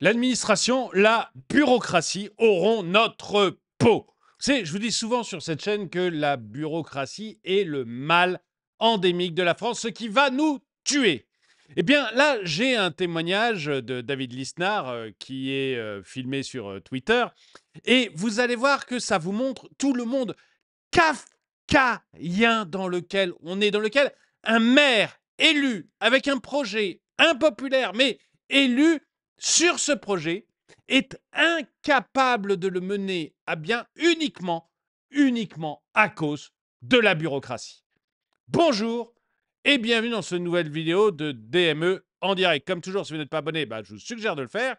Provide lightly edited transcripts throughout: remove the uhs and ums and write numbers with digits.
L'administration, la bureaucratie auront notre peau. Vous savez, je vous dis souvent sur cette chaîne que la bureaucratie est le mal endémique de la France, ce qui va nous tuer. Eh bien, là, j'ai un témoignage de David Lisnard qui est filmé sur Twitter. Et vous allez voir que ça vous montre tout le monde kafkaïen dans lequel on est, dans lequel un maire élu avec un projet impopulaire, mais élu sur ce projet, est incapable de le mener à bien uniquement à cause de la bureaucratie. Bonjour et bienvenue dans cette nouvelle vidéo de DME en direct. Comme toujours, si vous n'êtes pas abonné, je vous suggère de le faire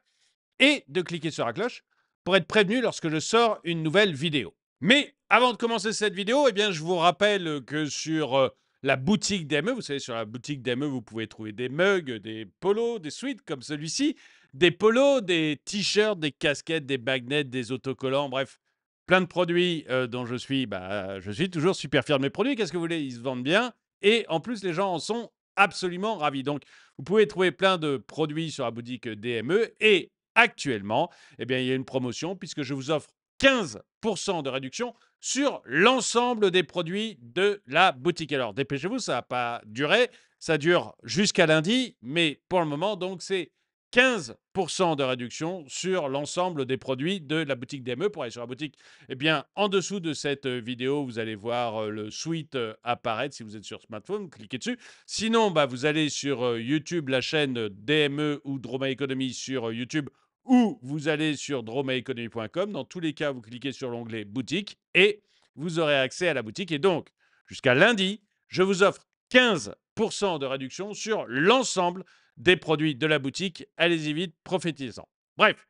et de cliquer sur la cloche pour être prévenu lorsque je sors une nouvelle vidéo. Mais avant de commencer cette vidéo, je vous rappelle que sur la boutique DME, vous savez, sur la boutique DME, vous pouvez trouver des mugs, des polos, des sweats comme celui-ci, des polos, des t-shirts, des casquettes, des magnets, des autocollants, bref, plein de produits dont je suis toujours super fier de mes produits. Qu'est-ce que vous voulez? Ils se vendent bien. Et en plus, les gens en sont absolument ravis. Donc, vous pouvez trouver plein de produits sur la boutique DME. Et actuellement, il y a une promotion puisque je vous offre 15% de réduction sur l'ensemble des produits de la boutique. Alors, dépêchez-vous, ça ne va pas durer. Ça dure jusqu'à lundi. Mais pour le moment, donc, c'est 15% de réduction sur l'ensemble des produits de la boutique DME. Pour aller sur la boutique, en dessous de cette vidéo, vous allez voir le suite apparaître si vous êtes sur smartphone. Vous cliquez dessus. Sinon, vous allez sur YouTube, la chaîne DME ou Droma Economy sur YouTube, ou vous allez sur dromaeconomy.com. Dans tous les cas, vous cliquez sur l'onglet boutique et vous aurez accès à la boutique. Et donc, jusqu'à lundi, je vous offre 15% de réduction sur l'ensemble des produits de la boutique. Allez-y vite, profitez-en. Bref,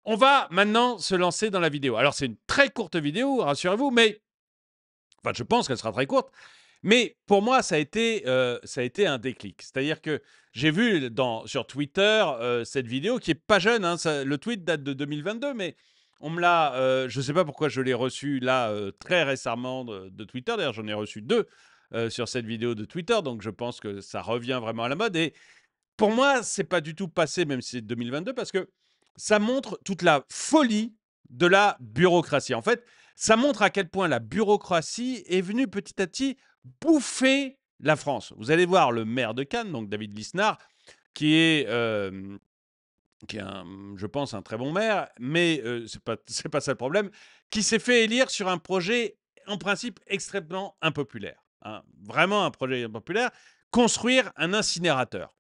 on va maintenant se lancer dans la vidéo. Alors, c'est une très courte vidéo, rassurez-vous, mais je pense qu'elle sera très courte. Mais pour moi, ça a été un déclic. C'est-à-dire que j'ai vu sur Twitter cette vidéo qui est pas jeune. Le tweet date de 2022, mais on me l'a. Je ne sais pas pourquoi je l'ai reçu là très récemment de Twitter. D'ailleurs, j'en ai reçu 2 sur cette vidéo de Twitter. Donc, je pense que ça revient vraiment à la mode. Et pour moi, c'est pas du tout passé, même si c'est 2022, parce que ça montre toute la folie de la bureaucratie. En fait, ça montre à quel point la bureaucratie est venue petit à petit bouffer la France. Vous allez voir le maire de Cannes, donc David Lisnard, qui est, je pense, un très bon maire, mais c'est pas ça le problème, qui s'est fait élire sur un projet, en principe, extrêmement impopulaire. Vraiment un projet impopulaire, construire un incinérateur.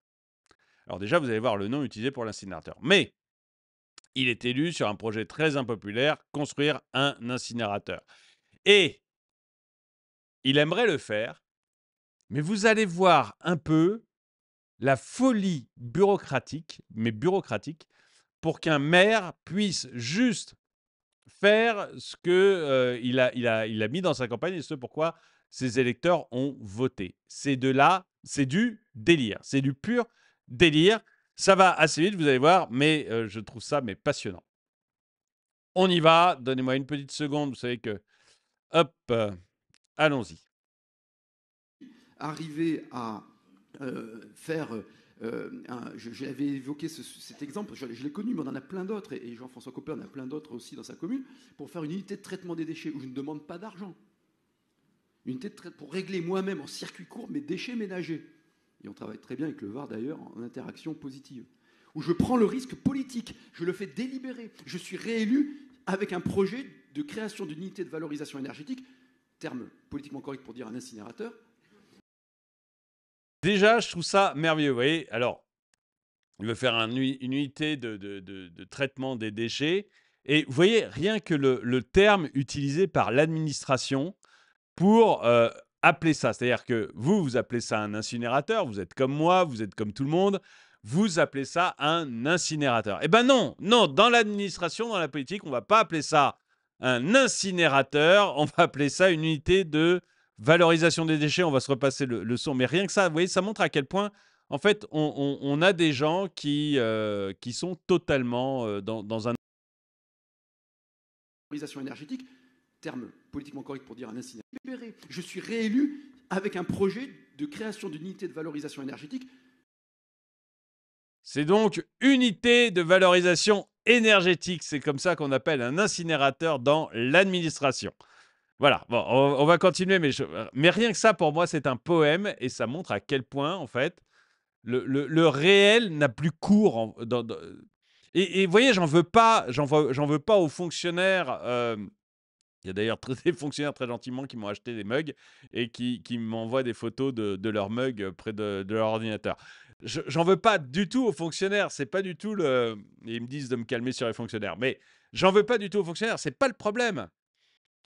Alors déjà, vous allez voir le nom utilisé pour l'incinérateur. Mais il est élu sur un projet très impopulaire, construire un incinérateur. Et il aimerait le faire, mais vous allez voir un peu la folie bureaucratique, pour qu'un maire puisse juste faire ce qu'il a mis dans sa campagne et ce pourquoi ses électeurs ont voté. C'est du délire. C'est du pur délire. Ça va assez vite, vous allez voir, mais je trouve ça passionnant. On y va. Donnez-moi une petite seconde. Vous savez que... Hop, allons-y. Arriver à faire... J'avais évoqué cet exemple, je l'ai connu, mais on en a plein d'autres, et Jean-François Copé en a plein d'autres aussi dans sa commune, pour faire une unité de traitement des déchets où je ne demande pas d'argent. Une unité de traitement pour régler moi-même en circuit court mes déchets ménagers. Et on travaille très bien avec le VAR d'ailleurs en interaction positive. Où je prends le risque politique, je le fais délibérer. Je suis réélu avec un projet de création d'une unité de valorisation énergétique, terme politiquement correct pour dire un incinérateur. Déjà, je trouve ça merveilleux. Vous voyez, alors, il veut faire une unité de traitement des déchets. Et vous voyez, rien que le terme utilisé par l'administration pour appeler ça. C'est-à-dire que vous appelez ça un incinérateur, vous êtes comme moi, vous êtes comme tout le monde, vous appelez ça un incinérateur. Eh ben non, dans l'administration, dans la politique, on ne va pas appeler ça un incinérateur, on va appeler ça une unité de valorisation des déchets. On va se repasser le son. Mais rien que ça, vous voyez, ça montre à quel point, en fait, on a des gens qui sont totalement dans un... Valorisation énergétique, terme politiquement correct pour dire un incinérateur. Je suis réélu avec un projet de création d'une unité de valorisation énergétique. C'est donc unité de valorisation énergétique. C'est comme ça qu'on appelle un incinérateur dans l'administration. Voilà, bon, on va continuer, mais rien que ça, pour moi, c'est un poème et ça montre à quel point, en fait, le réel n'a plus cours. Et vous voyez, j'en veux pas aux fonctionnaires. Il y a d'ailleurs des fonctionnaires très gentiment qui m'ont acheté des mugs et qui m'envoient des photos de leurs mugs près de leur ordinateur. J'en veux pas du tout aux fonctionnaires. C'est pas du tout le. Ils me disent de me calmer sur les fonctionnaires, mais j'en veux pas du tout aux fonctionnaires. C'est pas le problème.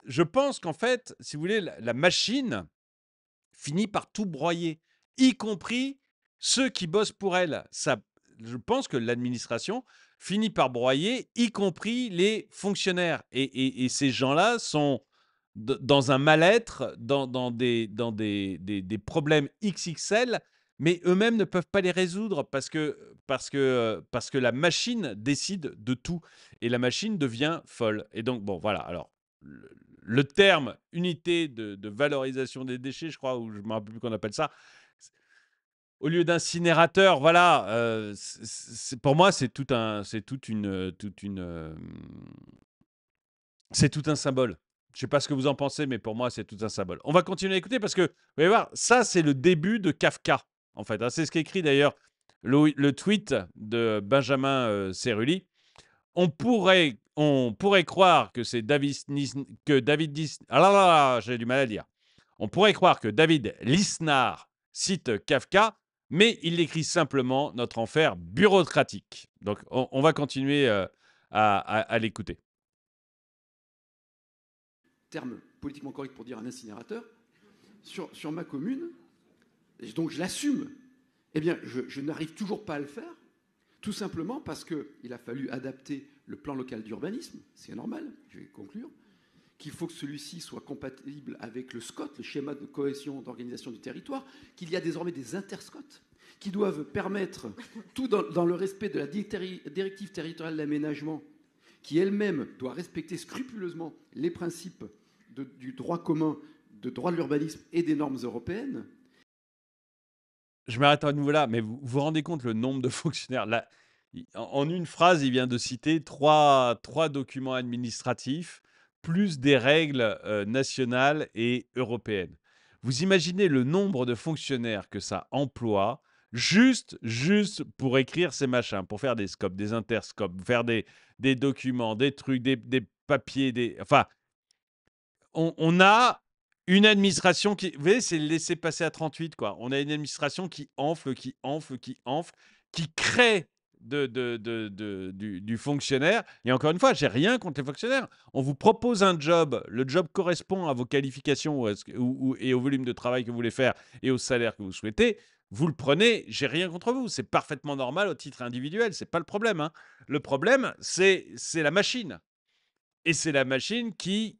Je pense qu'en fait, si vous voulez, la machine finit par tout broyer, y compris ceux qui bossent pour elle. Ça, je pense que l'administration finit par broyer, y compris les fonctionnaires. Et ces gens-là sont dans un mal-être, dans des problèmes XXL, mais eux-mêmes ne peuvent pas les résoudre parce que la machine décide de tout. Et la machine devient folle. Et donc, bon, voilà. Alors, le terme unité de valorisation des déchets, je crois, ou je ne me rappelle plus qu'on appelle ça, au lieu d'incinérateur, voilà, pour moi, c'est tout un symbole. Je ne sais pas ce que vous en pensez, mais pour moi, c'est tout un symbole. On va continuer à écouter parce que, vous allez voir, ça, c'est le début de Kafka, en fait. C'est ce qu'écrit d'ailleurs le tweet de Benjamin Cerulli. On pourrait croire que c'est ah là là, j'ai du mal à dire. On pourrait croire que David Lisnard cite Kafka, mais il écrit simplement notre enfer bureaucratique. Donc, on va continuer à l'écouter. Terme politiquement correct pour dire un incinérateur, sur ma commune, donc je l'assume, eh bien, je n'arrive toujours pas à le faire, tout simplement parce qu'il a fallu adapter le plan local d'urbanisme, c'est normal, je vais conclure, qu'il faut que celui-ci soit compatible avec le SCOT, le schéma de cohésion d'organisation du territoire, qu'il y a désormais des interscots qui doivent permettre, tout dans le respect de la directive territoriale d'aménagement, qui elle-même doit respecter scrupuleusement les principes du droit commun, de droit de l'urbanisme et des normes européennes. Je m'arrête à nouveau là, mais vous vous rendez compte le nombre de fonctionnaires là, en une phrase, il vient de citer trois documents administratifs, plus des règles nationales et européennes. Vous imaginez le nombre de fonctionnaires que ça emploie juste pour écrire ces machins, pour faire des scopes, des interscopes, faire des documents, des trucs, des papiers, enfin, on a une administration qui, vous voyez, c'est le laisser-passer à 38, quoi. On a une administration qui enfle, qui crée du fonctionnaire. Et encore une fois, j'ai rien contre les fonctionnaires. On vous propose un job, le job correspond à vos qualifications et au volume de travail que vous voulez faire et au salaire que vous souhaitez. Vous le prenez, j'ai rien contre vous. C'est parfaitement normal au titre individuel, c'est pas le problème, hein. Le problème, c'est la machine. Et c'est la machine qui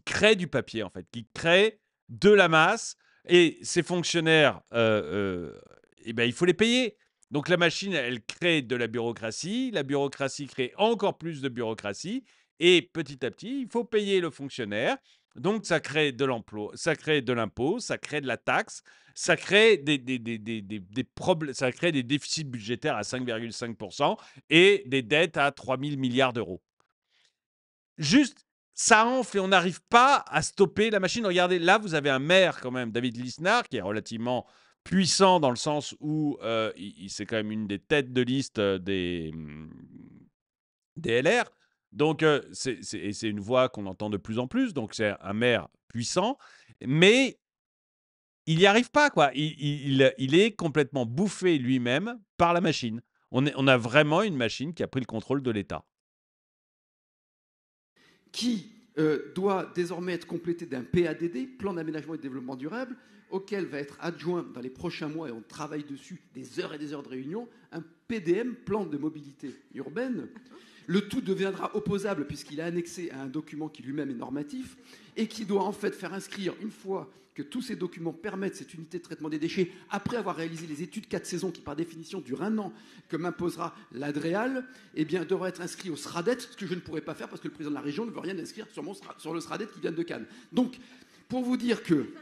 crée du papier, en fait, qui crée de la masse. Et ces fonctionnaires, eh ben, il faut les payer. Donc la machine, elle crée de la bureaucratie crée encore plus de bureaucratie, et petit à petit, il faut payer le fonctionnaire. Donc ça crée de l'emploi, ça crée de l'impôt, ça crée de la taxe, ça crée des problèmes, ça crée des déficits budgétaires à 5,5% et des dettes à 3 000 milliards d'euros. Juste, ça enfle et on n'arrive pas à stopper la machine. Regardez, là, vous avez un maire quand même, David Lisnard, qui est relativement puissant dans le sens où c'est quand même une des têtes de liste des LR. Donc, c'est une voix qu'on entend de plus en plus. Donc, c'est un maire puissant. Mais il n'y arrive pas, quoi. Il est complètement bouffé lui-même par la machine. On a vraiment une machine qui a pris le contrôle de l'État. Qui doit désormais être complété d'un PADD, plan d'aménagement et de développement durable, auquel va être adjoint dans les prochains mois, et on travaille dessus des heures et des heures de réunion, un PDM, plan de mobilité urbaine. Le tout deviendra opposable puisqu'il est annexé à un document qui lui-même est normatif et qui doit en fait faire inscrire, une fois que tous ces documents permettent cette unité de traitement des déchets, après avoir réalisé les études 4 saisons qui par définition durent 1 an, que m'imposera l'ADREAL, eh bien, devra être inscrit au SRADET, ce que je ne pourrais pas faire parce que le président de la région ne veut rien inscrire sur le SRADET qui vient de Cannes. Donc, pour vous dire que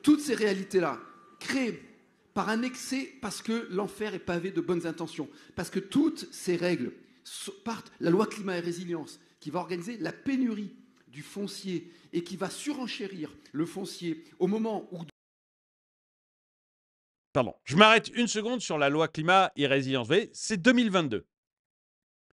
toutes ces réalités-là créent par un excès parce que l'enfer est pavé de bonnes intentions. Parce que toutes ces règles partent, la loi climat et résilience, qui va organiser la pénurie du foncier et qui va surenchérir le foncier au moment où... Pardon, je m'arrête une seconde sur la loi climat et résilience. Vous voyez, c'est 2022.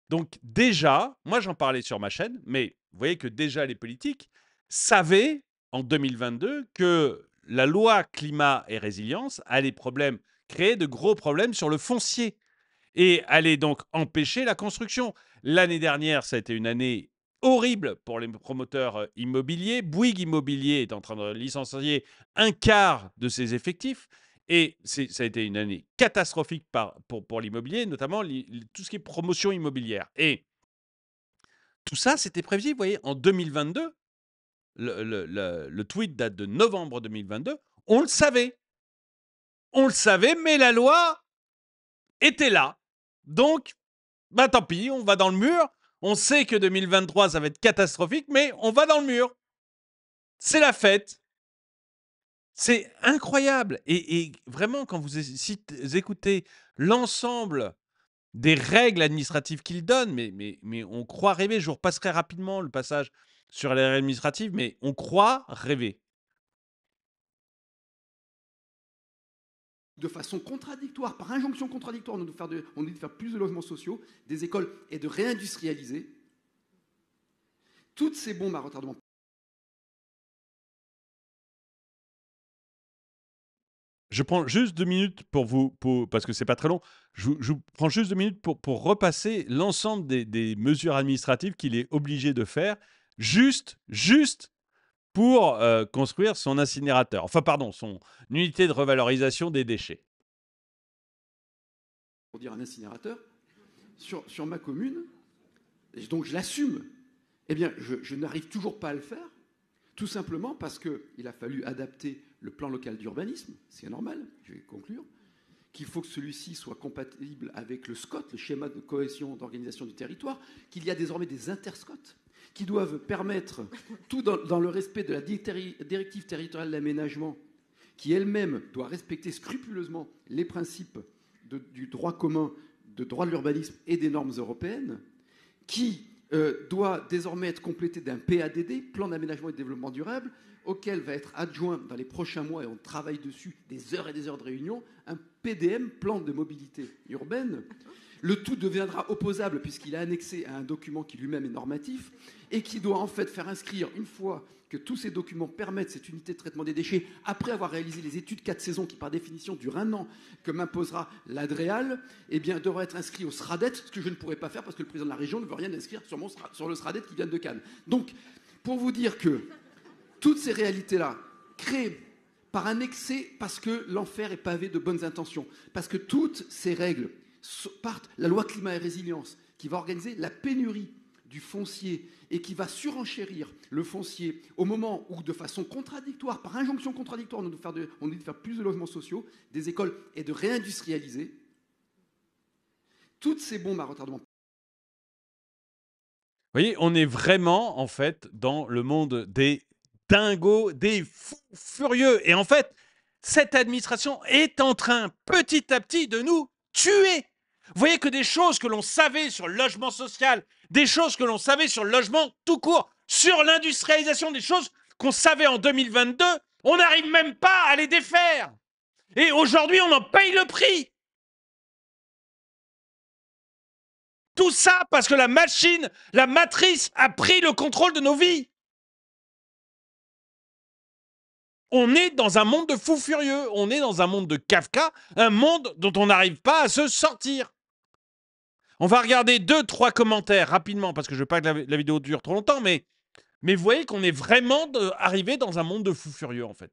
Donc déjà, moi j'en parlais sur ma chaîne, mais vous voyez que déjà les politiques savaient en 2022 que la loi climat et résilience allait créer de gros problèmes sur le foncier et allait donc empêcher la construction. L'année dernière, ça a été une année horrible pour les promoteurs immobiliers. Bouygues Immobilier est en train de licencier un quart de ses effectifs. Et ça a été une année catastrophique pour l'immobilier, notamment tout ce qui est promotion immobilière. Et tout ça, c'était prévisible. Vous voyez, en 2022, le tweet date de novembre 2022, on le savait. On le savait, mais la loi était là. Donc, bah tant pis, on va dans le mur. On sait que 2023, ça va être catastrophique, mais on va dans le mur. C'est la fête. C'est incroyable. Et vraiment, quand vous écoutez l'ensemble des règles administratives qu'il donne, mais on croit rêver. Je vous repasserai rapidement le passage sur les règles administratives, mais on croit rêver. De façon contradictoire, par injonction contradictoire, on dit de faire plus de logements sociaux, des écoles et de réindustrialiser. Toutes ces bombes à retardement. Je prends juste 2 minutes parce que c'est pas très long. Je prends juste 2 minutes pour repasser l'ensemble des mesures administratives qu'il est obligé de faire, juste pour construire son incinérateur. Enfin, pardon, son unité de revalorisation des déchets. Pour dire un incinérateur, sur ma commune, et donc je l'assume, eh bien, je n'arrive toujours pas à le faire, tout simplement parce qu'il a fallu adapter le plan local d'urbanisme, c'est normal, je vais conclure, qu'il faut que celui-ci soit compatible avec le SCOT, le schéma de cohésion d'organisation du territoire, qu'il y a désormais des interscots qui doivent permettre, tout dans le respect de la directive territoriale d'aménagement, qui elle-même doit respecter scrupuleusement les principes du droit commun, de droit de l'urbanisme et des normes européennes, qui doit désormais être complété d'un PADD, plan d'aménagement et de développement durable, auquel va être adjoint dans les prochains mois, et on travaille dessus des heures et des heures de réunion, un PDM, plan de mobilité urbaine. Le tout deviendra opposable puisqu'il est annexé à un document qui lui-même est normatif et qui doit en fait faire inscrire, une fois que tous ces documents permettent cette unité de traitement des déchets, après avoir réalisé les études 4 saisons qui par définition durent 1 an, que m'imposera l'ADREAL, eh bien devra être inscrit au SRADET, ce que je ne pourrais pas faire parce que le président de la région ne veut rien inscrire sur le SRADET qui vient de Cannes. Donc, pour vous dire que toutes ces réalités-là, créées par un excès parce que l'enfer est pavé de bonnes intentions, parce que toutes ces règles partent, la loi climat et résilience, qui va organiser la pénurie du foncier et qui va surenchérir le foncier au moment où, de façon contradictoire, par injonction contradictoire, on dit de faire plus de logements sociaux, des écoles et de réindustrialiser. Toutes ces bombes à retardement. Vous voyez, on est vraiment, en fait, dans le monde des dingos, des fous furieux. Et en fait, cette administration est en train, petit à petit, de nous tuer. Vous voyez que des choses que l'on savait sur le logement social, des choses que l'on savait sur le logement tout court, sur l'industrialisation, des choses qu'on savait en 2022, on n'arrive même pas à les défaire. Et aujourd'hui, on en paye le prix. Tout ça parce que la machine, la matrice a pris le contrôle de nos vies. On est dans un monde de fous furieux, on est dans un monde de Kafka, un monde dont on n'arrive pas à se sortir. On va regarder 2-3 commentaires rapidement, parce que je veux pas que la vidéo dure trop longtemps, mais vous voyez qu'on est vraiment arrivé dans un monde de fous furieux, en fait.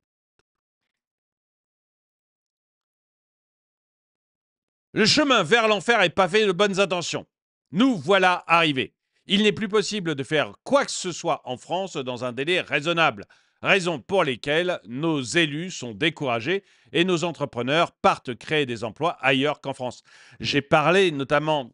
Le chemin vers l'enfer est pavé de bonnes intentions. Nous voilà arrivés. Il n'est plus possible de faire quoi que ce soit en France dans un délai raisonnable. Raison pour lesquelles nos élus sont découragés et nos entrepreneurs partent créer des emplois ailleurs qu'en France. J'ai parlé notamment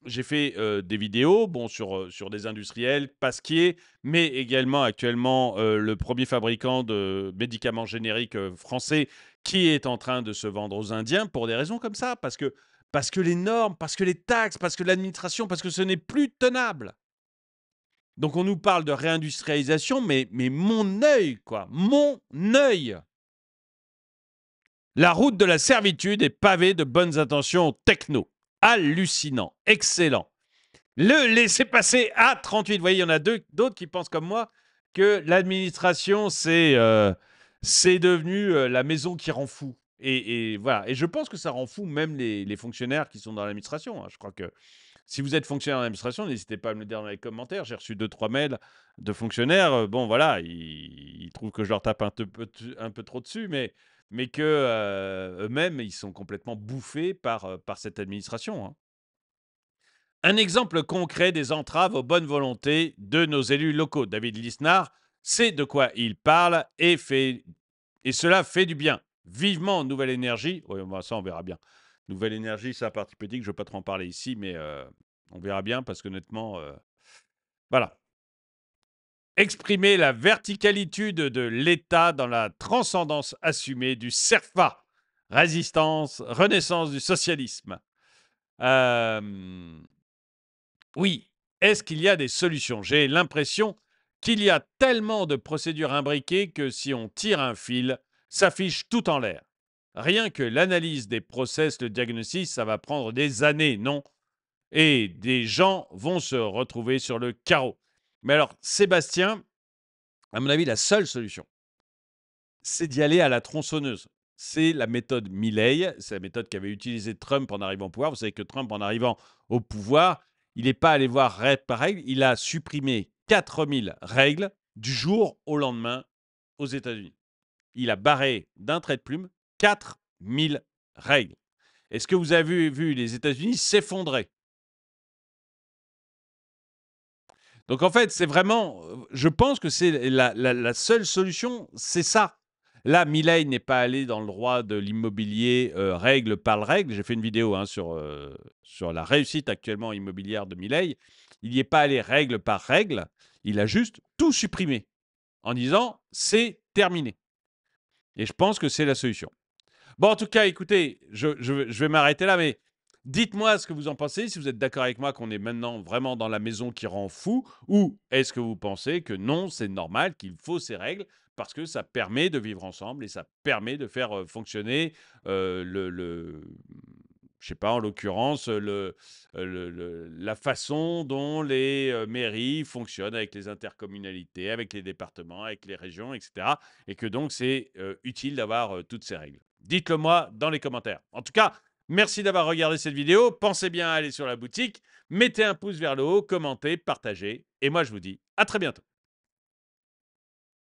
j'ai fait des vidéos bon, sur des industriels, Pasquier, mais également actuellement le premier fabricant de médicaments génériques français qui est en train de se vendre aux Indiens pour des raisons comme ça, parce que les normes, parce que les taxes, parce que l'administration, parce que ce n'est plus tenable. Donc on nous parle de réindustrialisation, mais mon œil, quoi, mon œil. La route de la servitude est pavée de bonnes intentions techno. Hallucinant, excellent. Le laisser-passer à 38. Vous voyez, il y en a d'autres qui pensent comme moi que l'administration, c'est devenu la maison qui rend fou. Et voilà. Et je pense que ça rend fou même les fonctionnaires qui sont dans l'administration. Je crois que si vous êtes fonctionnaire dans l'administration, n'hésitez pas à me le dire dans les commentaires. J'ai reçu 2-3 mails de fonctionnaires. Bon, voilà, ils trouvent que je leur tape un peu trop dessus, mais que eux-mêmes, ils sont complètement bouffés par cette administration. Un exemple concret des entraves aux bonnes volontés de nos élus locaux. David Lisnard sait de quoi il parle et cela fait du bien. Vivement Nouvelle Énergie. Oui, ça, on verra bien. Nouvelle Énergie, c'est un parti politique. Je ne vais pas trop en parler ici, mais on verra bien parce qu'honnêtement, voilà. Exprimer la verticalitude de l'État dans la transcendance assumée du CERFA. Résistance, renaissance du socialisme. Oui, est-ce qu'il y a des solutions? J'ai l'impression qu'il y a tellement de procédures imbriquées que si on tire un fil, ça fiche tout en l'air. Rien que l'analyse des process, le diagnostic, ça va prendre des années, non? Et des gens vont se retrouver sur le carreau. Mais alors, Sébastien, à mon avis, la seule solution, c'est d'y aller à la tronçonneuse. C'est la méthode Milley, c'est la méthode qu'avait utilisée Trump en arrivant au pouvoir. Vous savez que Trump, en arrivant au pouvoir, il n'est pas allé voir règle par règle, il a supprimé 4000 règles du jour au lendemain aux États-Unis. Il a barré d'un trait de plume 4000 règles. Est-ce que vous avez vu les États-Unis s'effondrer? Donc en fait, c'est vraiment, je pense que c'est la seule solution, c'est ça. Là, Milei n'est pas allé dans le droit de l'immobilier règle par règle. J'ai fait une vidéo sur la réussite actuellement immobilière de Milei. Il n'y est pas allé règle par règle. Il a juste tout supprimé en disant c'est terminé. Et je pense que c'est la solution. Bon, en tout cas, écoutez, je vais m'arrêter là, mais dites-moi ce que vous en pensez, si vous êtes d'accord avec moi qu'on est maintenant vraiment dans la maison qui rend fou, ou est-ce que vous pensez que non, c'est normal, qu'il faut ces règles, parce que ça permet de vivre ensemble et ça permet de faire fonctionner je sais pas, en l'occurrence, la façon dont les mairies fonctionnent avec les intercommunalités, avec les départements, avec les régions, etc. Et que donc, c'est utile d'avoir toutes ces règles. Dites-le moi dans les commentaires. En tout cas, merci d'avoir regardé cette vidéo. Pensez bien à aller sur la boutique. Mettez un pouce vers le haut, commentez, partagez. Et moi, je vous dis à très bientôt.